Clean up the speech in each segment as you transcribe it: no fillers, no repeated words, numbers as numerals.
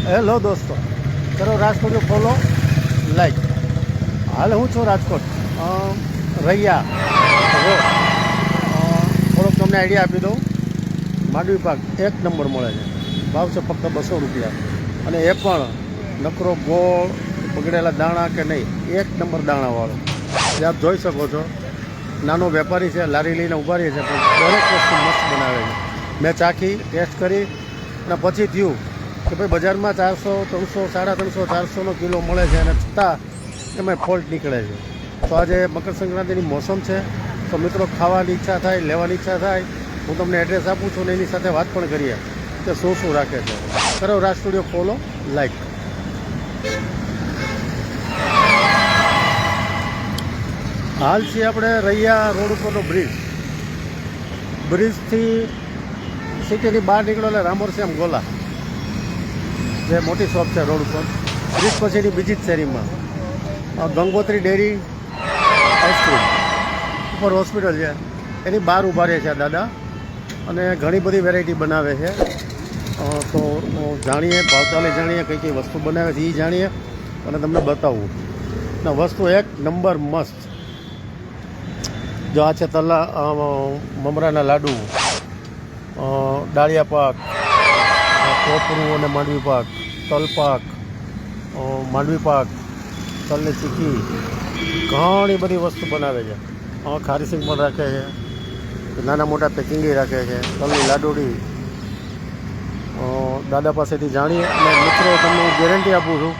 Hello દોસ્તો, કરો Rajkot follow like. હાલ હું છું રાજકોટ રૈયા રોડ. થોડોક તમને આઈડિયા આપી દઉં. માંડવી પાક એક નંબર મળે છે, ભાવ છે ફક્ત 200 રૂપિયા. અને એ પણ નકરો ગોળ બગડેલા દાણા કે નહીં, એક નંબર દાણાવાળો. જે આપ જોઈ શકો છો, નાનો વેપારી છે, લારી લઈને ઊભા રહે છે, પણ દરેક વસ્તુ મસ્ત બનાવે છે. મેં ચાખી ટેસ્ટ કરી અને પછી થયું કે ભાઈ બજારમાં 400, 300, 350, 400નો કિલો મળે છે અને છતાં એમાં ફોલ્ટ નીકળે છે. તો આજે મકર સંક્રાંતિની મોસમ છે, તો મિત્રો ખાવાની ઈચ્છા થાય, લેવાની ઈચ્છા થાય, હું તમને એડ્રેસ આપું છું ને એની સાથે વાત પણ કરીએ કે શું શું રાખે છે. કરો રાજ સ્ટુડિયો ફોલો લાઈક. હાલ છીએ આપણે રૈયા રોડ ઉપરનો બ્રિજથી સિટીની બહાર નીકળો એટલે રામોરશ્યામ ગોલા જે મોટી શોપ છે રોડ ઉપર. બ્રિજ પછીની બીજી જ શેરીમાં ગંગોત્રી ડેરી આઈસ્ક્રીમ ઉપર હોસ્પિટલ છે, એની બહાર ઊભા રહે છે દાદા, અને ઘણી બધી વેરાયટી બનાવે છે. તો જાણીએ, ભાવતાલે જાણીએ, કઈ કઈ વસ્તુ બનાવે છે એ જાણીએ અને તમને બતાવું. ને વસ્તુ એક નંબર મસ્ત. જો આ છે મમરાના લાડુ, ડાળિયા પાક, કોપરું અને માંડવી પાક, તલ પાક, માંડવી પાક, તલની ચીકી, ઘણી બધી વસ્તુ બનાવે છે. ખારીસિંગ પણ રાખે છે, નાના મોટા પેકિંગી રાખે છે, તલની લાડુડી. દાદા પાસેથી જાણીએ. અને મિત્રો તમને હું ગેરંટી આપું છું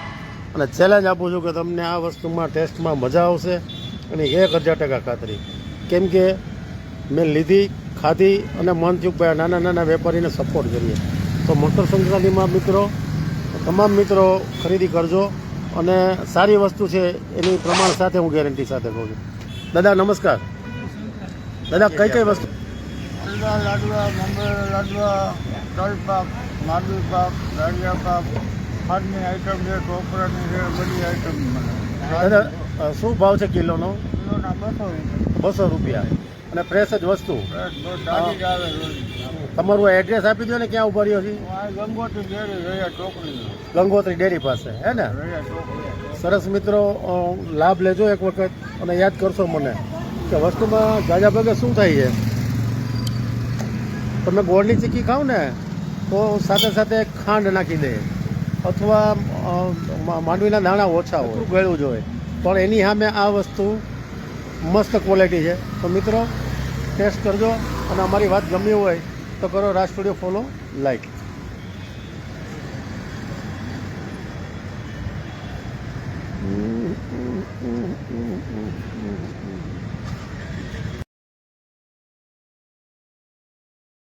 અને ચેલેન્જ આપું છું કે તમને આ વસ્તુમાં ટેસ્ટમાં મજા આવશે અને 1000% ખાતરી. કેમ કે મેં લીધી, ખાધી અને મન થયું ભાઈ નાના નાના વેપારીને સપોર્ટ કરીએ. તો મકર સંક્રાંતિમાં મિત્રો, તમામ મિત્રો ખરીદી કરજો અને સારી વસ્તુ છે એની પ્રમાણ સાથે હું ગેરંટી સાથે કહું છું. દાદા નમસ્કાર. દાદા કઈ કઈ વસ્તુ? લાડવા, મમરા લાડવા, તલ પાક, માંડવી પાક, દાળિયા પાક, ખાંડની આઈટમ છે, ટોપરાની છે, બધી આઈટમ મળે. દાદા શું ભાવ છે કિલોનો? કિલોના 200 200 રૂપિયા. અને ફ્રેશ જ વસ્તુ. તાજી જ આવે રોજ. તમારું એડ્રેસ આપી દો ને, ક્યાં ઉભા રહ્યો છે? આ ગંગોત્રી ડેરી રહ્યા ચોકડી, ગંગોત્રી ડેરી પાસે, હે ને? રહ્યા ચોકડી. સરસ મિત્રો, લાભ લેજો એક વખત અને યાદ કરશો મને કે વસ્તુમાં જાજા ભાગે શું થાય છે. તમે ગોળની ચીકી ખાવ ને તો સાથે સાથે ખાંડ નાખી દે, અથવા માંડવીના દાણા ઓછા હોય, ગળ્યું જ હોય, પણ એની સામે આ વસ્તુ મસ્ત ક્વોલિટી છે. તો મિત્રો ટેસ્ટ કરજો અને અમારી વાત ગમી હોય તો કરો રાજ સ્ટુડિયો ફોલો લાઈક.